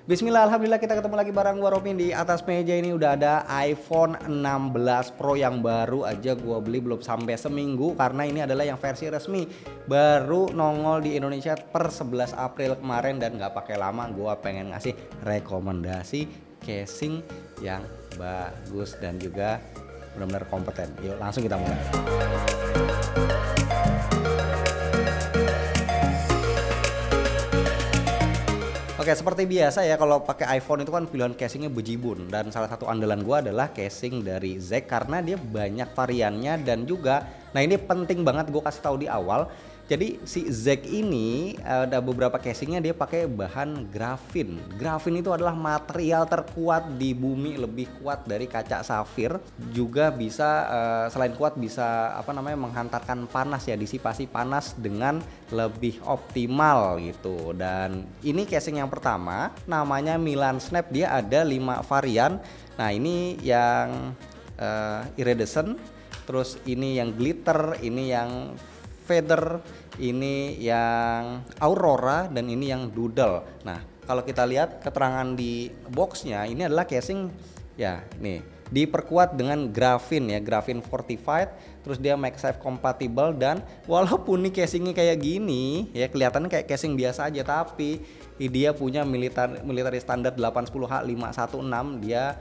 Bismillah, alhamdulillah kita ketemu lagi bareng gua Robin. Di atas meja ini udah ada iPhone 16 Pro yang baru aja gua beli, belum sampai seminggu karena ini adalah yang versi resmi. Baru nongol di Indonesia per 11 April kemarin dan nggak pakai lama. Gua pengen ngasih rekomendasi casing yang bagus dan juga benar-benar kompeten. Yuk langsung kita mulai. Oke, seperti biasa ya kalau pakai iPhone itu kan pilihan casingnya bejibun, dan salah satu andalan gua adalah casing dari Zeg karena dia banyak variannya dan juga, nah ini penting banget gue kasih tahu di awal. Jadi si Zeg ini ada beberapa casingnya dia pakai bahan grafin. Grafin itu adalah material terkuat di bumi, lebih kuat dari kaca safir. Juga bisa selain kuat bisa menghantarkan panas ya, disipasi panas dengan lebih optimal gitu. Dan ini casing yang pertama namanya Milan Snap, dia ada 5 varian. Nah ini yang iridescent, terus ini yang glitter, ini yang feather, ini yang aurora, dan ini yang doodle. Nah kalau kita lihat keterangan di boxnya, ini adalah casing ya nih diperkuat dengan grafin ya, grafin fortified, terus dia MagSafe compatible. Dan walaupun nih casingnya kayak gini ya, kelihatannya kayak casing biasa aja, tapi dia punya military standard 810H516. Dia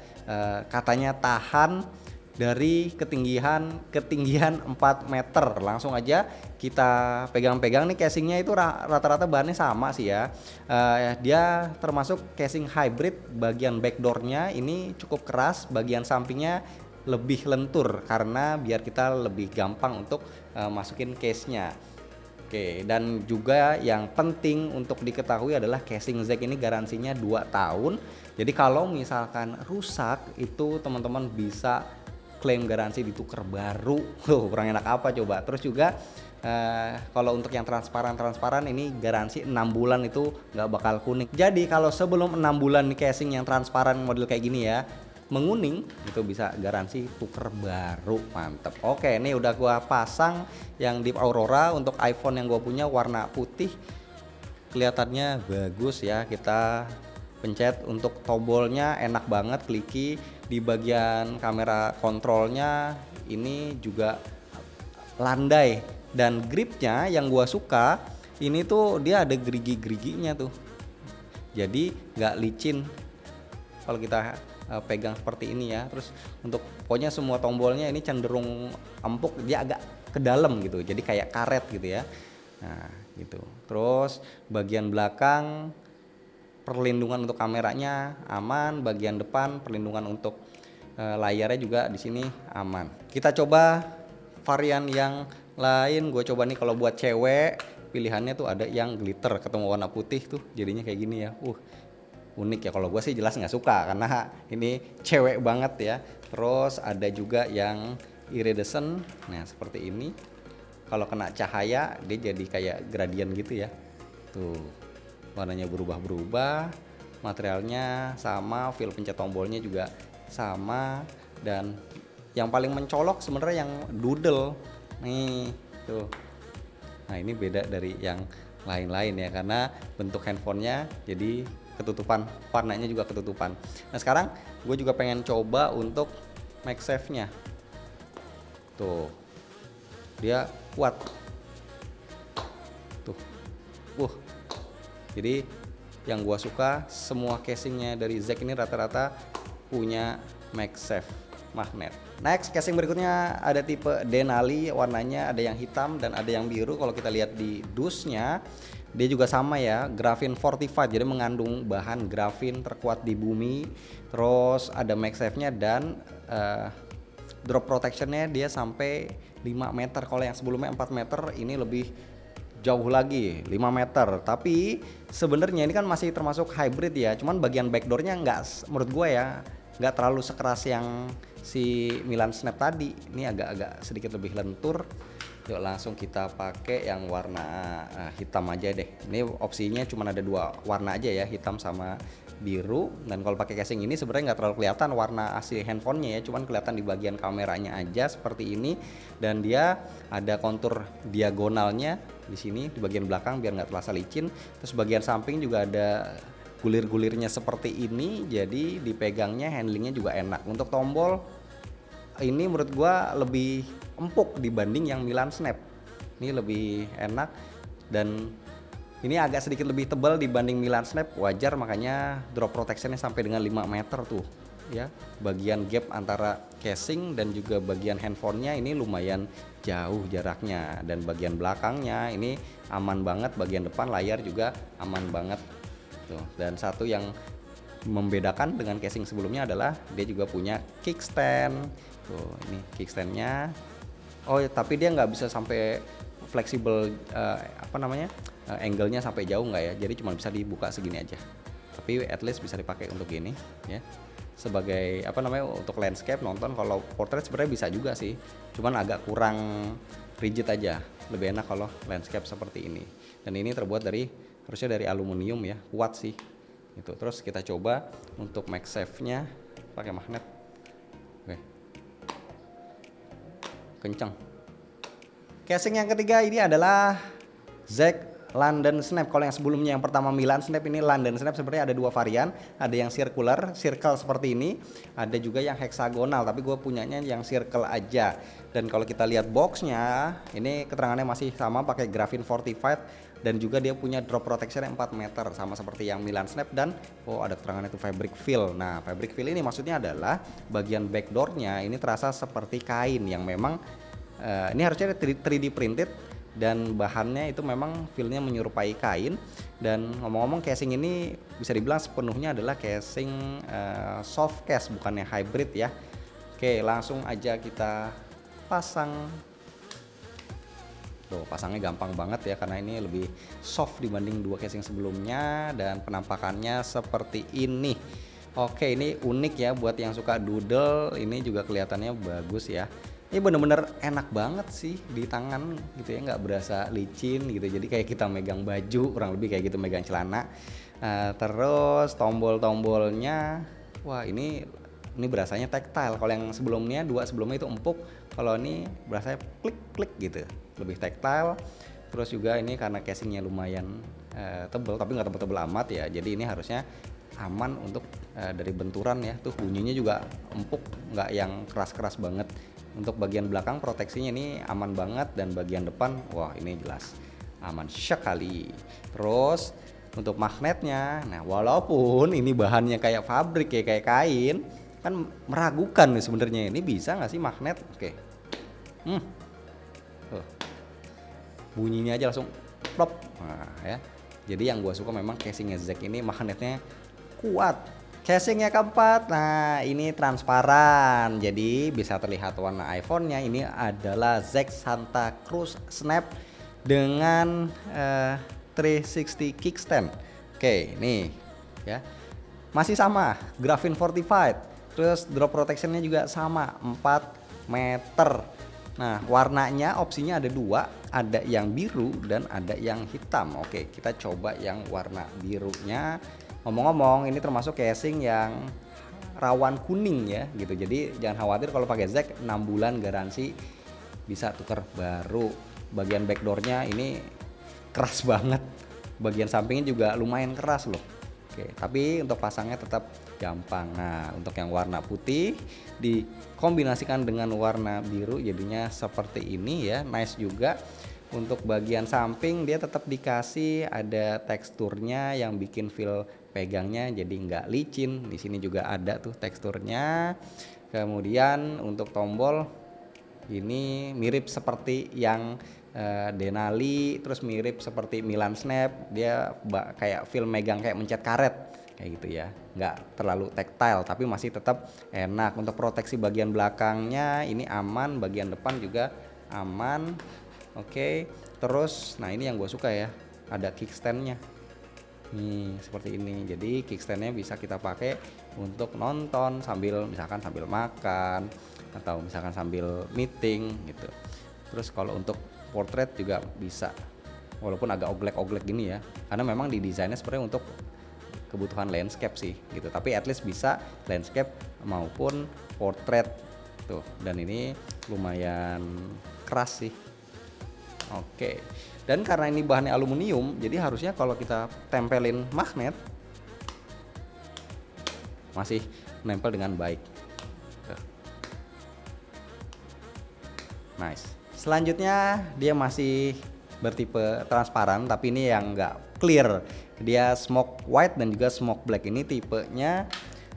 katanya tahan dari ketinggian 4 meter. Langsung aja kita pegang-pegang nih, casingnya itu rata-rata bahannya sama sih ya. Dia termasuk casing hybrid. Bagian backdoornya ini cukup keras, bagian sampingnya lebih lentur karena biar kita lebih gampang untuk masukin case-nya. Oke, dan juga yang penting untuk diketahui adalah casing Zeg ini garansinya 2 tahun. Jadi kalau misalkan rusak itu teman-teman bisa klaim garansi ditukar baru. Kurang enak apa coba. Terus juga kalau untuk yang transparan ini garansi 6 bulan itu nggak bakal kuning. Jadi kalau sebelum 6 bulan nih casing yang transparan model kayak gini ya menguning, itu bisa garansi tuker baru. Mantep. Oke, ini udah gua pasang yang Deep Aurora untuk iPhone yang gua punya warna putih. Kelihatannya bagus ya. Kita pencet untuk tombolnya enak banget, clicky. Di bagian kamera kontrolnya ini juga landai, dan gripnya yang gua suka ini tuh dia ada gerigi-geriginya tuh, jadi nggak licin kalau kita pegang seperti ini ya. Terus untuk pokoknya semua tombolnya ini cenderung empuk, dia agak ke dalam gitu, jadi kayak karet gitu ya. Nah gitu. Terus bagian belakang perlindungan untuk kameranya aman, bagian depan perlindungan untuk layarnya juga di sini aman. Kita coba varian yang lain. Gue coba nih kalau buat cewek pilihannya tuh ada yang glitter ketemu warna putih tuh jadinya kayak gini ya. Unik ya. Kalau gue sih jelas nggak suka karena ini cewek banget ya. Terus ada juga yang iridescent. Nah seperti ini. Kalau kena cahaya dia jadi kayak gradient gitu ya. Tuh. Warnanya berubah-berubah, materialnya sama, feel pencet tombolnya juga sama, dan yang paling mencolok sebenarnya yang doodle nih tuh. Nah ini beda dari yang lain-lain ya karena bentuk handphonenya jadi ketutupan, warnanya juga ketutupan. Nah sekarang gue juga pengen coba untuk MagSafe-nya. Tuh dia kuat tuh. Jadi yang gua suka semua casingnya dari Zeg ini rata-rata punya MagSafe magnet. Next, casing berikutnya ada tipe Denali, warnanya ada yang hitam dan ada yang biru. Kalau kita lihat di dusnya dia juga sama ya, grafin fortified, jadi mengandung bahan grafin terkuat di bumi. Terus ada MagSafe-nya dan drop protection-nya dia sampai 5 meter. Kalau yang sebelumnya 4 meter, ini lebih jauh lagi 5 meter. Tapi sebenarnya ini kan masih termasuk hybrid ya, cuman bagian backdoornya nggak, menurut gue ya nggak terlalu sekeras yang si Milan Snap tadi. Ini agak sedikit lebih lentur. Yuk langsung kita pakai yang warna hitam aja deh. Ini opsinya cuma ada 2 warna aja ya, hitam sama biru. Dan kalau pakai casing ini sebenarnya nggak terlalu kelihatan warna asli handphonenya ya, cuman kelihatan di bagian kameranya aja seperti ini. Dan dia ada kontur diagonalnya di sini di bagian belakang biar nggak terasa licin. Terus bagian samping juga ada gulir-gulirnya seperti ini, jadi dipegangnya handlingnya juga enak. Untuk tombol ini menurut gua lebih empuk dibanding yang Milan Snap. Ini lebih enak dan ini agak sedikit lebih tebal dibanding Milan Snap, wajar makanya drop protectionnya sampai dengan 5 meter tuh ya. Bagian gap antara casing dan juga bagian handphonenya ini lumayan jauh jaraknya, dan bagian belakangnya ini aman banget, bagian depan layar juga aman banget tuh. Dan satu yang membedakan dengan casing sebelumnya adalah dia juga punya kickstand tuh. Ini kickstandnya, tapi dia nggak bisa sampai fleksibel angle-nya sampai jauh nggak ya, jadi cuma bisa dibuka segini aja, tapi at least bisa dipakai untuk gini ya, sebagai untuk landscape nonton. Kalau portrait sebenarnya bisa juga sih, cuman agak kurang rigid aja, lebih enak kalau landscape seperti ini. Dan ini terbuat harusnya dari aluminium ya, kuat sih itu. Terus kita coba untuk MagSafe-nya pakai magnet. Oke, kencang. Casing yang ketiga ini adalah ZEC London Snap. Kalau yang sebelumnya yang pertama Milan Snap, ini London Snap. Sebenarnya ada dua varian, ada yang circle seperti ini, ada juga yang heksagonal, tapi gue punyanya yang circle aja. Dan kalau kita lihat boxnya, ini keterangannya masih sama, pakai graphene fortified, dan juga dia punya drop protection 4 meter sama seperti yang Milan Snap. Dan ada keterangannya itu fabric feel. Nah, fabric feel ini maksudnya adalah bagian backdoornya ini terasa seperti kain yang memang ini harusnya 3D printed, dan bahannya itu memang feel-nya menyerupai kain. Dan ngomong-ngomong, casing ini bisa dibilang sepenuhnya adalah casing soft case, bukannya hybrid ya. Oke, langsung aja kita pasang. Tuh, pasangnya gampang banget ya, karena ini lebih soft dibanding dua casing sebelumnya, dan penampakannya seperti ini. Oke, ini unik ya buat yang suka doodle, ini juga kelihatannya bagus ya. Ini bener-bener enak banget sih di tangan gitu ya, nggak berasa licin gitu, jadi kayak kita megang baju, kurang lebih kayak gitu megang celana. Terus tombol-tombolnya, wah ini berasanya tactile. Kalau yang sebelumnya, dua sebelumnya itu empuk, kalau ini berasanya klik-klik gitu, lebih tactile. Terus juga ini karena casingnya lumayan tebel, tapi nggak tebel-tebel amat ya, jadi ini harusnya aman untuk dari benturan ya. Tuh bunyinya juga empuk, nggak yang keras-keras banget. Untuk bagian belakang proteksinya ini aman banget, dan bagian depan wah ini jelas aman sekali. Terus untuk magnetnya, nah walaupun ini bahannya kayak fabrik ya, kayak kain, kan meragukan nih sebenarnya, ini bisa nggak sih magnet. Oke, bunyinya aja langsung plop. Nah ya, jadi yang gua suka memang casingnya ZEC ini magnetnya kuat. Casing yang keempat, nah ini transparan, jadi bisa terlihat warna iPhone-nya. Ini adalah ZEC Santa Cruz Snap dengan 360 kickstand. Oke, nih ya, masih sama, graphene fortified. Terus drop protection-nya juga sama, 4 meter. Nah, warnanya opsinya ada dua, ada yang biru dan ada yang hitam. Oke, kita coba yang warna birunya. Ngomong-ngomong, ini termasuk casing yang rawan kuning ya gitu. Jadi jangan khawatir kalau pakai ZEC, 6 bulan garansi, bisa tuker baru. Bagian backdoornya ini keras banget. Bagian sampingnya juga lumayan keras loh. Oke, tapi untuk pasangnya tetap gampang. Nah, untuk yang warna putih dikombinasikan dengan warna biru jadinya seperti ini ya. Nice juga. Untuk bagian samping dia tetap dikasih ada teksturnya yang bikin feel pegangnya jadi nggak licin. Di sini juga ada tuh teksturnya. Kemudian untuk tombol ini mirip seperti yang Denali, terus mirip seperti Milan Snap. Dia kayak feel megang kayak mencet karet kayak gitu ya. Nggak terlalu tactile tapi masih tetap enak. Untuk proteksi bagian belakangnya ini aman, bagian depan juga aman. Oke, terus nah ini yang gue suka ya, ada kickstandnya nih seperti ini. Jadi kickstandnya bisa kita pakai untuk nonton sambil makan atau misalkan sambil meeting gitu. Terus kalau untuk portrait juga bisa, walaupun agak oglek-oglek gini ya, karena memang didesainnya sebenarnya untuk kebutuhan landscape sih gitu, tapi at least bisa landscape maupun portrait tuh. Dan ini lumayan keras sih. Oke, dan karena ini bahannya aluminium, jadi harusnya kalau kita tempelin magnet masih menempel dengan baik. Tuh. Nice. Selanjutnya dia masih bertipe transparan, tapi ini yang nggak clear. Dia smoke white dan juga smoke black. Ini tipenya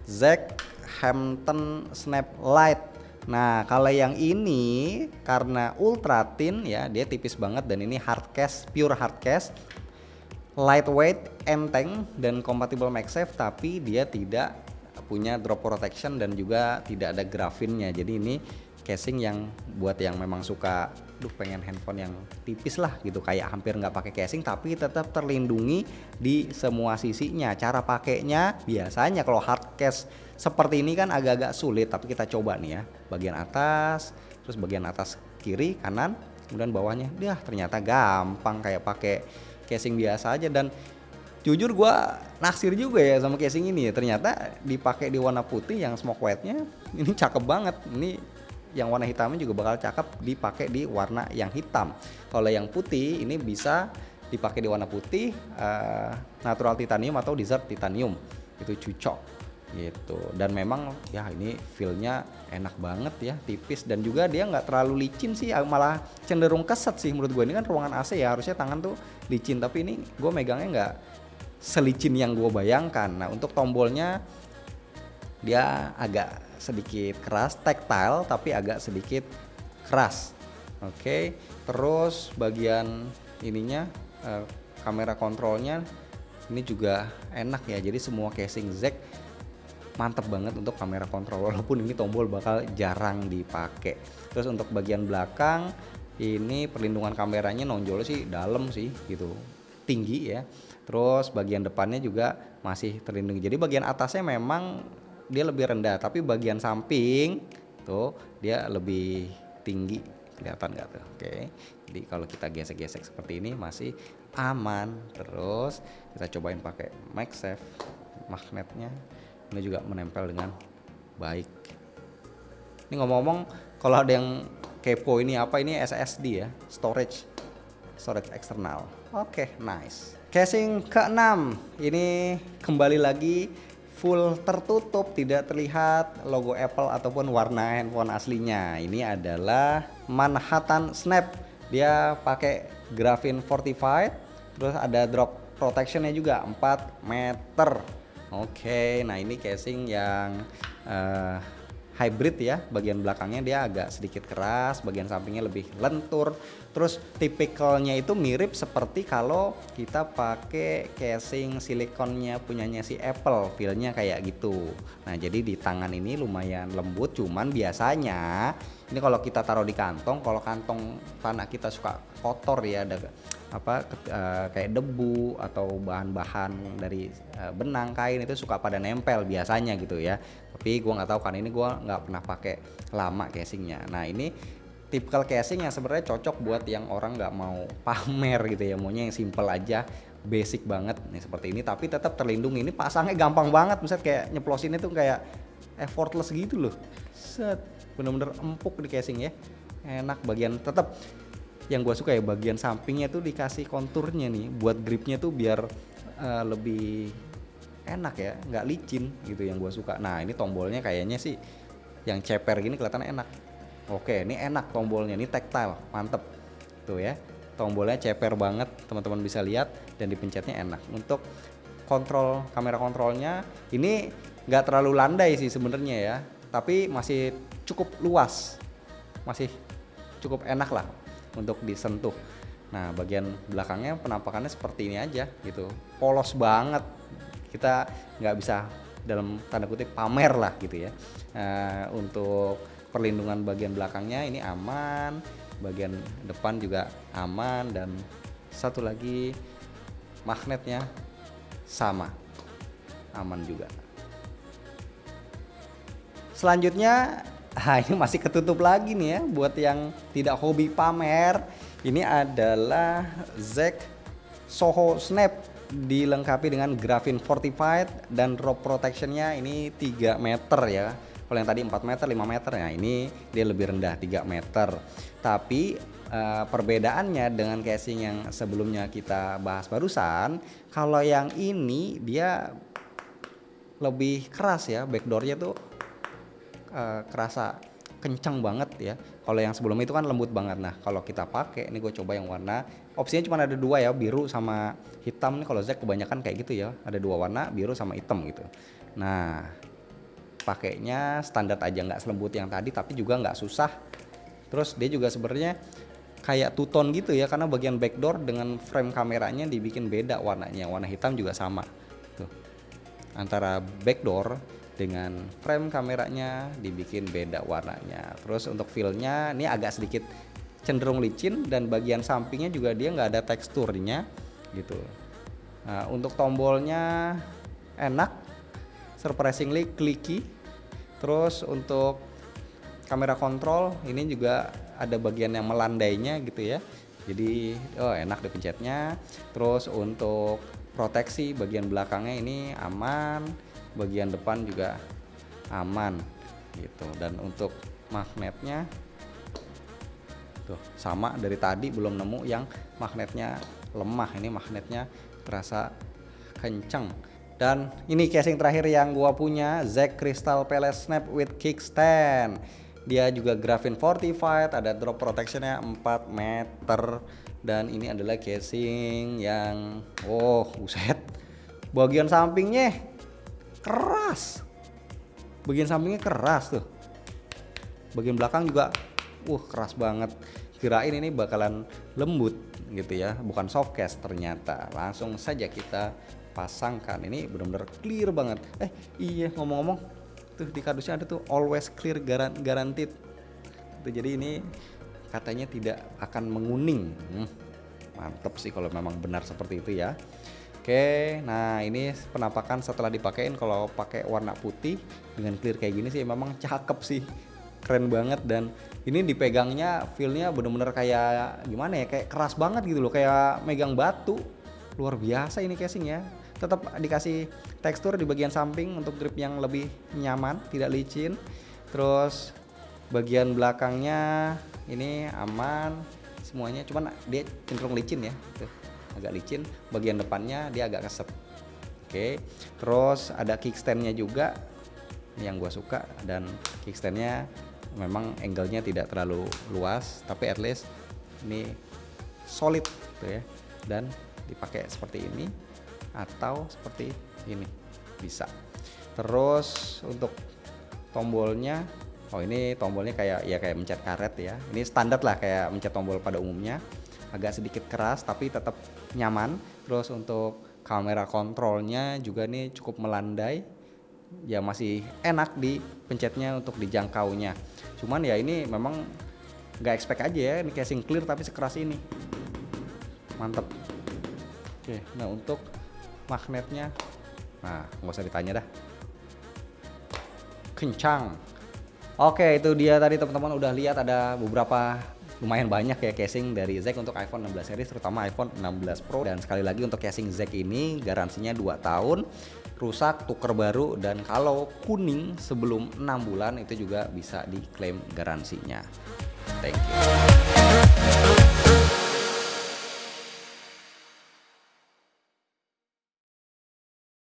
ZEC Hampton Snap Light. Nah kalau yang ini karena ultra thin ya, dia tipis banget dan ini hard case, pure hard case, lightweight, enteng dan compatible MagSafe, tapi dia tidak punya drop protection dan juga tidak ada grafinnya. Jadi ini casing yang buat yang memang suka pengen handphone yang tipis lah gitu, kayak hampir nggak pakai casing tapi tetap terlindungi di semua sisinya. Cara pakainya biasanya kalau hard case seperti ini kan agak-agak sulit, tapi kita coba nih ya, bagian atas, terus bagian atas kiri, kanan, kemudian bawahnya. Ternyata gampang kayak pakai casing biasa aja. Dan jujur gua naksir juga ya sama casing ini ya, ternyata dipakai di warna putih yang smoke white-nya ini cakep banget. Ini yang warna hitamnya juga bakal cakep dipakai di warna yang hitam. Kalau yang putih ini bisa dipakai di warna putih, natural titanium atau desert titanium, itu cocok gitu. Dan memang ya ini feel-nya enak banget ya, tipis dan juga dia nggak terlalu licin sih, malah cenderung keset sih menurut gue. Ini kan ruangan AC ya, harusnya tangan tuh licin, tapi ini gue megangnya nggak selicin yang gue bayangkan. Nah untuk tombolnya dia agak sedikit keras, tactile tapi agak sedikit keras. Oke, terus bagian ininya kamera kontrolnya ini juga enak ya. Jadi semua casing ZEC mantep banget untuk kamera kontrol, walaupun ini tombol bakal jarang dipakai. Terus untuk bagian belakang ini perlindungan kameranya nonjol sih dalam sih gitu, tinggi ya. Terus bagian depannya juga masih terlindungi. Jadi bagian atasnya memang dia lebih rendah, tapi bagian samping tuh dia lebih tinggi, kelihatan nggak tuh? Oke, jadi kalau kita gesek-gesek seperti ini masih aman. Terus kita cobain pakai MagSafe, magnetnya ini juga menempel dengan baik. Ini ngomong-ngomong, kalau ada yang kepo ini apa, ini SSD ya, storage eksternal. Oke, nice. Casing ke-6 ini kembali lagi full tertutup, tidak terlihat logo Apple ataupun warna handphone aslinya. Ini adalah Manhattan Snap. Dia pakai graphene fortified, terus ada drop protectionnya juga 4 meter. Oke, nah ini casing yang hybrid ya. Bagian belakangnya dia agak sedikit keras, bagian sampingnya lebih lentur. Terus tipikalnya itu mirip seperti kalau kita pakai casing silikonnya punyanya si Apple, feelnya kayak gitu. Nah jadi di tangan ini lumayan lembut, cuman biasanya ini kalau kita taruh di kantong, kalau kantong tanah kita suka kotor ya, ada kayak debu atau bahan-bahan dari benang, kain, itu suka pada nempel biasanya gitu ya. Tapi gua nggak tahu kan, ini gua nggak pernah pakai lama casingnya. Nah ini tipikal casing yang sebenarnya cocok buat yang orang nggak mau pamer gitu ya, maunya yang simple aja, basic banget nih seperti ini, tapi tetap terlindungi. Ini pasangnya gampang banget, misalnya kayak nyeplosin itu kayak effortless gitu loh. Set, bener-bener empuk di casing ya, enak. Bagian tetap yang gue suka ya, bagian sampingnya tuh dikasih konturnya nih buat gripnya tuh biar lebih enak ya, nggak licin gitu, yang gue suka. Nah ini tombolnya kayaknya sih yang ceper gini kelihatan enak. Oke, ini enak tombolnya, ini tactile, mantep tuh ya. Tombolnya ceper banget, teman-teman bisa lihat, dan dipencetnya enak. Untuk kontrol, kamera kontrolnya ini nggak terlalu landai sih sebenarnya ya, tapi masih cukup luas, masih cukup enak lah untuk disentuh. Nah bagian belakangnya penampakannya seperti ini aja gitu, polos banget. Kita nggak bisa dalam tanda kutip pamer lah gitu ya. Untuk perlindungan bagian belakangnya ini aman, bagian depan juga aman, dan satu lagi magnetnya sama, aman juga. Selanjutnya ini masih ketutup lagi nih ya, buat yang tidak hobi pamer. Ini adalah ZEC Soho Snap, dilengkapi dengan graphene fortified dan drop protectionnya ini 3 meter ya. Kalau yang tadi 4 meter, 5 meter, nah ini dia lebih rendah 3 meter. Tapi perbedaannya dengan casing yang sebelumnya kita bahas barusan, kalau yang ini dia lebih keras ya, backdoornya tuh kerasa kencang banget ya. Kalau yang sebelumnya itu kan lembut banget. Nah kalau kita pakai ini, gue coba yang warna, opsinya cuma ada dua ya, biru sama hitam nih. Kalau Zack kebanyakan kayak gitu ya, ada dua warna, biru sama hitam gitu. Nah pakainya standar aja, nggak selembut yang tadi tapi juga nggak susah. Terus dia juga sebenarnya kayak two tone gitu ya, karena bagian backdoor dengan frame kameranya dibikin beda warnanya, warna hitam juga sama tuh. Antara backdoor dengan frame kameranya dibikin beda warnanya. Terus untuk feelnya ini agak sedikit cenderung licin, dan bagian sampingnya juga dia nggak ada teksturnya gitu. Nah, untuk tombolnya enak, surprisingly clicky. Terus untuk kamera kontrol ini juga ada bagian yang melandainya gitu ya, jadi enak dipencetnya. Terus untuk proteksi bagian belakangnya ini aman, bagian depan juga aman gitu. Dan untuk magnetnya tuh sama, dari tadi belum nemu yang magnetnya lemah, ini magnetnya terasa kenceng. Dan ini casing terakhir yang gua punya, Zack Crystal Palace Snap with Kickstand. Dia juga graphene fortified, ada drop protectionnya 4 meter, dan ini adalah casing yang buset, bagian sampingnya keras, bagian sampingnya keras tuh, bagian belakang juga keras banget. Kirain ini bakalan lembut gitu ya, bukan soft case, ternyata langsung saja kita pasangkan. Ini benar-benar clear banget. Iya, ngomong-ngomong tuh di kardusnya ada tuh always clear guaranteed tuh, jadi ini katanya tidak akan menguning. Mantep sih kalau memang benar seperti itu ya. Oke, nah ini penampakan setelah dipakein. Kalau pakai warna putih dengan clear kayak gini sih memang cakep sih, keren banget. Dan ini dipegangnya feelnya bener-bener kayak gimana ya, kayak keras banget gitu loh, kayak megang batu. Luar biasa ini casingnya. Tetap dikasih tekstur di bagian samping untuk grip yang lebih nyaman, tidak licin. Terus bagian belakangnya ini aman semuanya, cuman dia cenderung licin ya, tuh agak licin. Bagian depannya dia agak keset. Oke, terus ada kickstandnya juga yang gua suka, dan kickstandnya memang angle-nya tidak terlalu luas, tapi at least ini solid tuh ya. Dan dipakai seperti ini atau seperti ini bisa. Terus untuk tombolnya, ini tombolnya kayak mencet karet ya. Ini standar lah kayak mencet tombol pada umumnya. Agak sedikit keras tapi tetap nyaman. Terus untuk kamera kontrolnya juga nih cukup melandai. Ya masih enak di pencetnya untuk dijangkaunya. Cuman ya ini memang nggak expect aja ya, ini casing clear tapi sekeras ini. Mantep. Oke, nah untuk magnetnya, nah nggak usah ditanya dah, kencang. Oke, itu dia tadi teman-teman udah lihat ada beberapa, lumayan banyak ya casing dari Zack untuk iPhone 16 series, terutama iPhone 16 Pro. Dan sekali lagi untuk casing Zack ini garansinya 2 tahun, rusak tuker baru, dan kalau kuning sebelum 6 bulan itu juga bisa diklaim garansinya. Thank you.